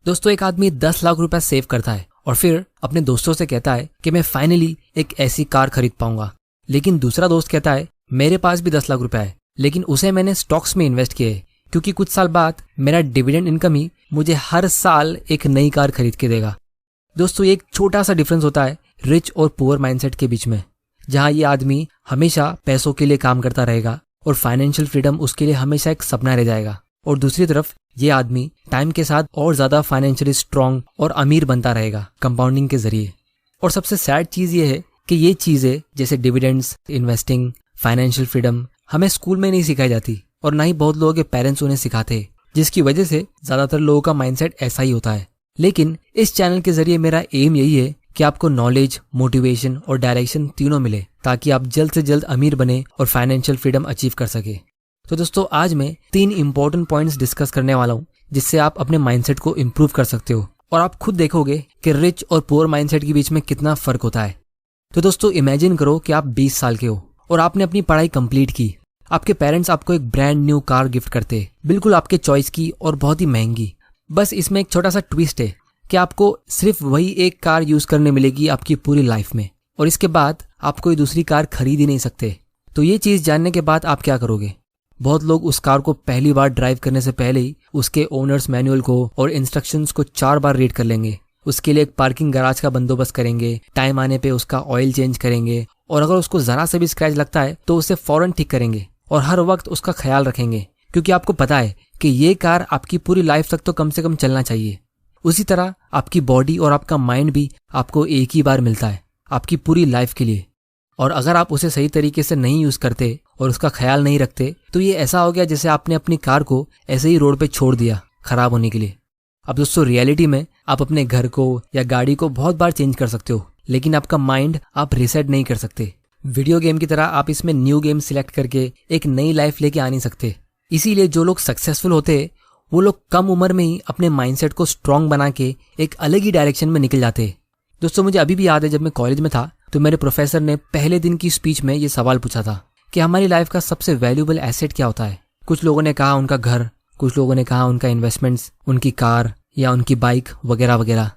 दोस्तों, एक आदमी 10 लाख रुपए सेव करता है और फिर अपने दोस्तों से कहता है कि मैं फाइनली एक ऐसी कार खरीद पाऊंगा। लेकिन दूसरा दोस्त कहता है मेरे पास भी 10 लाख रुपए है, लेकिन उसे मैंने स्टॉक्स में इन्वेस्ट किए क्योंकि कुछ साल बाद मेरा डिविडेंड इनकम ही मुझे हर साल एक नई कार खरीद के देगा। दोस्तों, ये एक छोटा सा डिफरेंस होता है रिच और पुअर माइंडसेट के बीच में, जहां ये आदमी हमेशा पैसों के लिए काम करता रहेगा और फाइनेंशियल फ्रीडम उसके लिए हमेशा एक सपना रह जाएगा। और दूसरी तरफ ये आदमी टाइम के साथ और ज्यादा फाइनेंशियली स्ट्रांग और अमीर बनता रहेगा कंपाउंडिंग के जरिए। और सबसे सैड चीज ये है कि ये चीजें जैसे डिविडेंड्स, इन्वेस्टिंग, फाइनेंशियल फ्रीडम हमें स्कूल में नहीं सिखाई जाती और ना ही बहुत लोगों के पेरेंट्स उन्हें सिखाते, जिसकी वजह से ज्यादातर लोगों का माइंडसेट ऐसा ही होता है। लेकिन इस चैनल के जरिए मेरा एम यही है कि आपको नॉलेज, मोटिवेशन और डायरेक्शन तीनों मिले ताकि आप जल्द से जल्द अमीर बने और फाइनेंशियल फ्रीडम अचीव कर सके। तो दोस्तों, आज मैं 3 इंपॉर्टेंट पॉइंट्स डिस्कस करने वाला हूँ जिससे आप अपने माइंडसेट को इम्प्रूव कर सकते हो और आप खुद देखोगे कि रिच और पुअर माइंडसेट के बीच में कितना फर्क होता है। तो दोस्तों, इमेजिन करो कि आप 20 साल के हो और आपने अपनी पढ़ाई कंप्लीट की। आपके पेरेंट्स आपको एक ब्रांड न्यू कार गिफ्ट करते, बिल्कुल आपके चॉइस की और बहुत ही महंगी। बस इसमें एक छोटा सा ट्विस्ट है कि आपको सिर्फ वही एक कार यूज करने मिलेगी आपकी पूरी लाइफ में, और इसके बाद आप कोई दूसरी कार खरीद ही नहीं सकते। तो ये चीज जानने के बाद आप क्या करोगे? बहुत लोग उस कार को पहली बार ड्राइव करने से पहले ही उसके ओनर्स मैनुअल को और इंस्ट्रक्शंस को 4 बार रीड कर लेंगे। उसके लिए एक पार्किंग गैराज का बंदोबस्त करेंगे, टाइम आने पे उसका ऑयल चेंज करेंगे और अगर उसको जरा से भी स्क्रैच लगता है तो उसे फौरन ठीक करेंगे और हर वक्त उसका ख्याल रखेंगे, क्योंकि आपको पता है कि ये कार आपकी पूरी लाइफ तक तो कम से कम चलना चाहिए। उसी तरह आपकी बॉडी और आपका माइंड भी आपको एक ही बार मिलता है आपकी पूरी लाइफ के लिए, और अगर आप उसे सही तरीके से नहीं यूज करते और उसका ख्याल नहीं रखते तो ये ऐसा हो गया जैसे आपने अपनी कार को ऐसे ही रोड पे छोड़ दिया खराब होने के लिए। अब दोस्तों, रियलिटी में आप अपने घर को या गाड़ी को बहुत बार चेंज कर सकते हो, लेकिन आपका माइंड आप रीसेट नहीं कर सकते। वीडियो गेम की तरह आप इसमें न्यू गेम सिलेक्ट करके एक नई लाइफ लेके आ नहीं सकते। इसीलिए जो लोग सक्सेसफुल होते हैं वो लोग कम उम्र में ही अपने माइंडसेट को स्ट्रांग बना के एक अलग ही डायरेक्शन में निकल जाते हैं। दोस्तों, मुझे अभी भी याद है जब मैं कॉलेज में था तो मेरे प्रोफेसर ने पहले दिन की स्पीच में ये सवाल पूछा था कि हमारी लाइफ का सबसे वैल्यूएबल एसेट क्या होता है। कुछ लोगों ने कहा उनका घर, कुछ लोगों ने कहा उनका इन्वेस्टमेंट्स, उनकी कार या उनकी बाइक वगैरह वगैरह,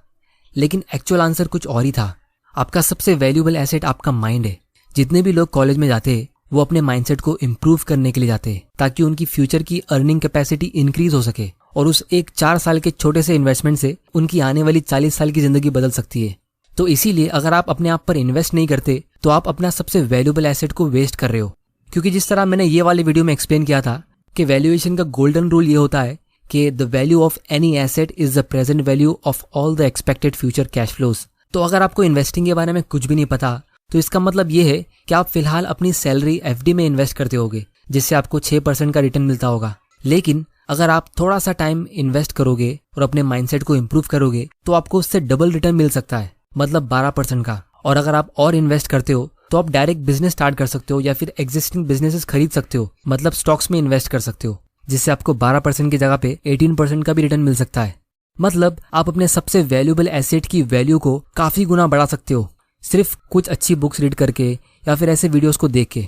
लेकिन एक्चुअल आंसर कुछ और ही था। आपका सबसे वैल्यूएबल एसेट आपका माइंड है। जितने भी लोग कॉलेज में जाते हैं वो अपने माइंडसेट को इम्प्रूव करने के लिए जाते हैं ताकि उनकी फ्यूचर की अर्निंग कैपेसिटी इंक्रीज हो सके और उस एक 4 साल के छोटे से इन्वेस्टमेंट से उनकी आने वाली 40 साल की जिंदगी बदल सकती है। तो इसीलिए अगर आप अपने आप पर इन्वेस्ट नहीं करते तो आप अपना सबसे वैल्यूएबल एसेट को वेस्ट कर रहे हो, क्योंकि जिस तरह मैंने ये वाले वीडियो में एक्सप्लेन किया था कि वैल्यूएशन का गोल्डन रूल ये होता है कि the value of any asset is the present value of all the expected future cash flows. तो अगर आपको इन्वेस्टिंग के बारे में कुछ भी नहीं पता तो इसका मतलब ये है कि आप फिलहाल अपनी सैलरी एफडी में इन्वेस्ट करते होगे जिससे आपको 6% का रिटर्न मिलता होगा। लेकिन अगर आप थोड़ा सा टाइम इन्वेस्ट करोगे और अपने माइंडसेट को इम्प्रूव करोगे तो आपको उससे डबल रिटर्न मिल सकता है, मतलब 12% का। और अगर आप और इन्वेस्ट करते हो तो आप डायरेक्ट बिजनेस स्टार्ट कर सकते हो या फिर एग्जिस्टिंग बिजनेसेस खरीद सकते हो, मतलब स्टॉक्स में इन्वेस्ट कर सकते हो, जिससे आपको 12% की जगह पे 18% का भी रिटर्न मिल सकता है। मतलब आप अपने सबसे वैल्यूएबल एसेट की वैल्यू को काफी गुना बढ़ा सकते हो सिर्फ कुछ अच्छी बुक्स रीड करके या फिर ऐसे वीडियोस को देख के।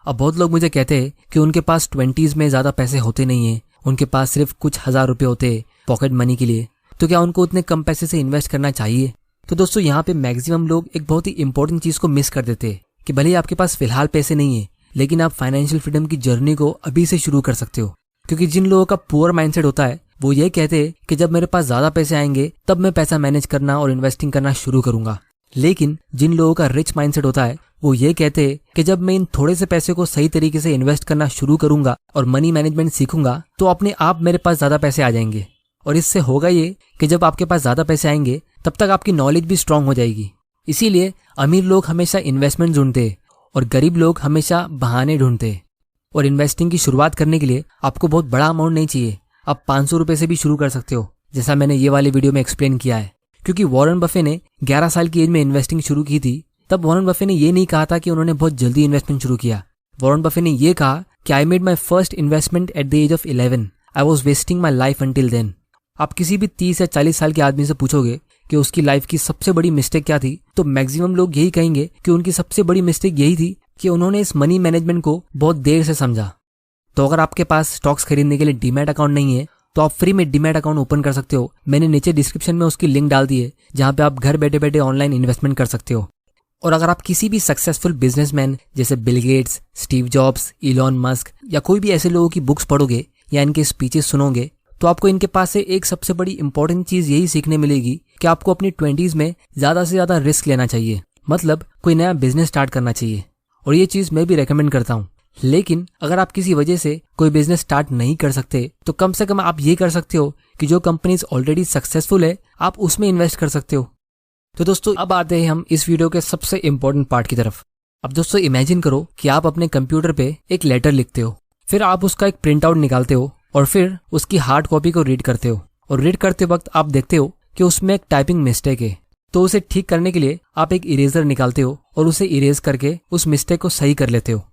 अब बहुत लोग मुझे कहते हैं कि उनके पास 20s में ज्यादा पैसे होते नहीं है, उनके पास सिर्फ कुछ हजार रुपए होते हैं पॉकेट मनी के लिए, तो क्या उनको उतने कम पैसे से इन्वेस्ट करना चाहिए? तो दोस्तों, यहाँ पे मैक्सिमम लोग एक बहुत ही इंपॉर्टेंट चीज को मिस कर देते हैं कि भले ही आपके पास फिलहाल पैसे नहीं है लेकिन आप फाइनेंशियल फ्रीडम की जर्नी को अभी से शुरू कर सकते हो। क्योंकि जिन लोगों का पुअर माइंडसेट होता है वो ये कहते हैं कि जब मेरे पास ज्यादा पैसे आएंगे तब मैं पैसा मैनेज करना और इन्वेस्टिंग करना शुरू करूंगा। लेकिन जिन लोगों का रिच माइंडसेट होता है वो ये कहते हैं कि जब मैं इन थोड़े से पैसे को सही तरीके से इन्वेस्ट करना शुरू करूंगा और मनी मैनेजमेंट सीखूंगा तो अपने आप मेरे पास ज्यादा पैसे आ जाएंगे। और इससे होगा ये कि जब आपके पास ज्यादा पैसे आएंगे तब तक आपकी नॉलेज भी स्ट्रांग हो जाएगी। इसीलिए अमीर लोग हमेशा इन्वेस्टमेंट ढूंढते हैं और गरीब लोग हमेशा बहाने ढूंढते हैं। और इन्वेस्टिंग की शुरुआत करने के लिए आपको बहुत बड़ा अमाउंट नहीं चाहिए, आप 500 रुपए से भी शुरू कर सकते हो, जैसा मैंने ये वाले वीडियो में एक्सप्लेन किया है। क्योंकि वॉरेन बफे ने 11 साल की एज में इन्वेस्टिंग शुरू की थी, तब वॉरेन बफे ने ये नहीं कहा था कि उन्होंने बहुत जल्दी इन्वेस्टमेंट शुरू किया। वॉरेन बफे ने ये कहा कि I made my first investment at the age of 11, I was wasting my life until then. आप किसी भी 30 या 40 साल के आदमी से पूछोगे कि उसकी लाइफ की सबसे बड़ी मिस्टेक क्या थी, तो मैक्सिमम लोग यही कहेंगे कि उनकी सबसे बड़ी मिस्टेक यही थी कि उन्होंने इस मनी मैनेजमेंट को बहुत देर से समझा। तो अगर आपके पास स्टॉक्स खरीदने के लिए डीमैट अकाउंट नहीं है तो आप फ्री में डीमैट अकाउंट ओपन कर सकते हो। मैंने नीचे डिस्क्रिप्शन में उसकी लिंक डाल दी है, जहाँ पे आप घर बैठे बैठे ऑनलाइन इन्वेस्टमेंट कर सकते हो। और अगर आप किसी भी सक्सेसफुल बिजनेसमैन जैसे Bill Gates, Steve jobs, Elon Musk या कोई भी ऐसे लोगों की बुक्स पढ़ोगे या इनके स्पीचेस सुनोगे, तो आपको इनके पास से एक सबसे बड़ी इंपॉर्टेंट चीज यही सीखने मिलेगी कि आपको अपनी 20s में ज्यादा से ज्यादा रिस्क लेना चाहिए। मतलब कोई नया बिजनेस स्टार्ट करना चाहिए, और ये चीज मैं भी रेकमेंड करता हूँ। लेकिन अगर आप किसी वजह से कोई बिजनेस स्टार्ट नहीं कर सकते, तो कम से कम आप ये कर सकते हो कि जो कंपनीज ऑलरेडी सक्सेसफुल है आप उसमें इन्वेस्ट कर सकते हो। तो दोस्तों अब आते हैं हम इस वीडियो के सबसे इंपॉर्टेंट पार्ट की तरफ। अब दोस्तों इमेजिन करो कि आप अपने कंप्यूटर पे एक लेटर लिखते हो, फिर आप उसका एक प्रिंट आउट निकालते हो और फिर उसकी हार्ड कॉपी को रीड करते हो, और रीड करते वक्त आप देखते हो कि उसमें एक टाइपिंग मिस्टेक है। तो उसे ठीक करने के लिए आप एक इरेजर निकालते हो और उसे इरेज करके उस मिस्टेक को सही कर लेते हो।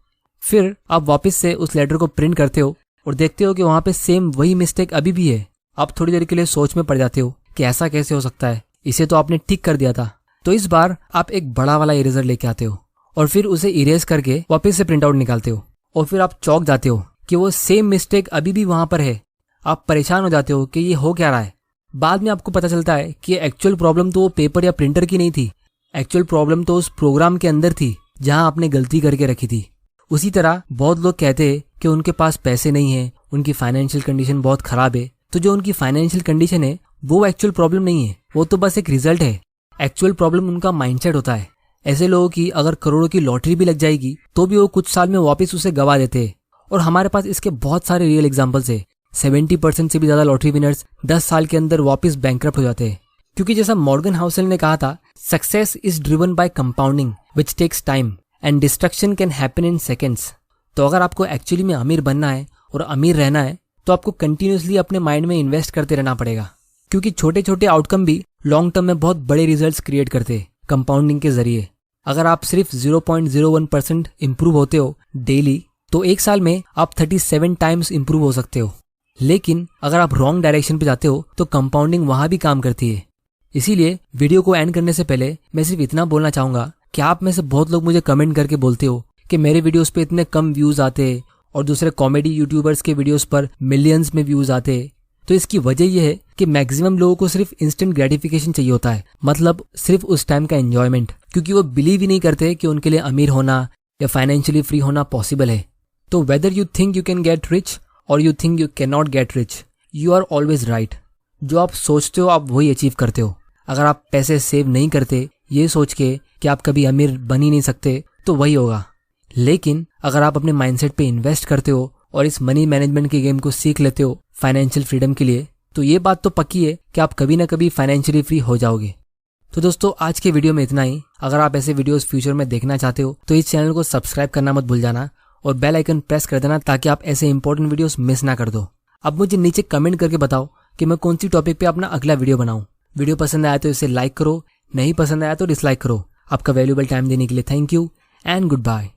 फिर आप वापस से उस लेटर को प्रिंट करते हो और देखते हो कि वहां पे सेम वही मिस्टेक अभी भी है। आप थोड़ी देर के लिए सोच में पड़ जाते हो कि ऐसा कैसे हो सकता है, इसे तो आपने ठीक कर दिया था। तो इस बार आप एक बड़ा वाला इरेजर लेके आते हो और फिर उसे इरेज करके वापस से प्रिंट आउट निकालते हो, और फिर आप चौंक जाते हो कि वो सेम मिस्टेक अभी भी वहां पर है। आप परेशान हो जाते हो कि ये हो क्या रहा है। बाद में आपको पता चलता है कि एक्चुअल प्रॉब्लम तो वो पेपर या प्रिंटर की नहीं थी, एक्चुअल प्रॉब्लम तो उस प्रोग्राम के अंदर थी जहां आपने गलती करके रखी थी। उसी तरह बहुत लोग कहते हैं कि उनके पास पैसे नहीं है, उनकी फाइनेंशियल कंडीशन बहुत खराब है। तो जो उनकी फाइनेंशियल कंडीशन है वो एक्चुअल प्रॉब्लम नहीं है, वो तो बस एक रिजल्ट है। एक्चुअल प्रॉब्लम उनका माइंडसेट होता है। ऐसे लोगों की अगर करोड़ों की लॉटरी भी लग जाएगी तो भी वो कुछ साल में वापस उसे गवा देते हैं। और हमारे पास इसके बहुत सारे रियल एग्जांपल्स है। 70% से भी ज्यादा लॉटरी विनर्स 10 साल के अंदर वापस बैंकरप्ट हो जाते हैं। क्योंकि जैसा मॉर्गन हाउसेल ने कहा था, success is driven by compounding which takes time and destruction can happen in seconds. तो अगर आपको एक्चुअली में अमीर बनना है और अमीर रहना है तो आपको कंटिन्यूसली अपने माइंड में इन्वेस्ट करते रहना पड़ेगा। क्योंकि छोटे छोटे आउटकम भी लॉन्ग टर्म में बहुत बड़े रिजल्ट्स क्रिएट करते हैं कंपाउंडिंग के जरिए। अगर आप सिर्फ 0.01% इंप्रूव होते हो डेली, तो एक साल में आप 37 टाइम्स इंप्रूव हो सकते हो। लेकिन अगर आप रॉन्ग डायरेक्शन पे जाते हो तो कंपाउंडिंग वहां भी काम करती है। इसीलिए वीडियो को एंड करने से पहले मैं सिर्फ इतना बोलना चाहूंगा कि आप में से बहुत लोग मुझे कमेंट करके बोलते हो कि मेरे वीडियोस पे इतने कम व्यूज आते हैं और दूसरे कॉमेडी यूट्यूबर्स के वीडियोस पर मिलियंस में व्यूज आते हैं। तो इसकी वजह यह है कि मैक्सिमम लोगों को सिर्फ इंस्टेंट ग्रेटिफिकेशन चाहिए होता है, मतलब सिर्फ उस टाइम का एंजॉयमेंट, क्योंकि वो बिलीव ही नहीं करते कि उनके लिए अमीर होना या फाइनेंशियली फ्री होना पॉसिबल है। तो whether you think you can get rich or you think you can not get rich, you are always right. जो आप सोचते हो आप वही अचीव करते हो। अगर आप पैसे सेव नहीं करते ये सोच के कि आप कभी अमीर बन ही नहीं सकते, तो वही होगा। लेकिन अगर आप अपने माइंडसेट पे इन्वेस्ट करते हो और इस मनी मैनेजमेंट के गेम को सीख लेते हो फाइनेंशियल फ्रीडम के लिए, तो ये बात तो पक्की है कि आप कभी ना कभी फाइनेंशियली फ्री हो जाओगे। तो दोस्तों आज के वीडियो में इतना ही। अगर आप ऐसे वीडियोस फ्यूचर में देखना चाहते हो तो इस चैनल को सब्सक्राइब करना मत भूल जाना और बेल आइकन प्रेस कर देना ताकि आप ऐसे इंपॉर्टेंट वीडियोस मिस ना कर दो। अब मुझे नीचे कमेंट करके बताओ कि मैं कौन सी टॉपिक पे अपना अगला वीडियो बनाऊं। वीडियो पसंद आया तो इसे लाइक करो, नहीं पसंद आया तो डिसलाइक करो। आपका वैल्यूएबल टाइम देने के लिए thank you and good bye.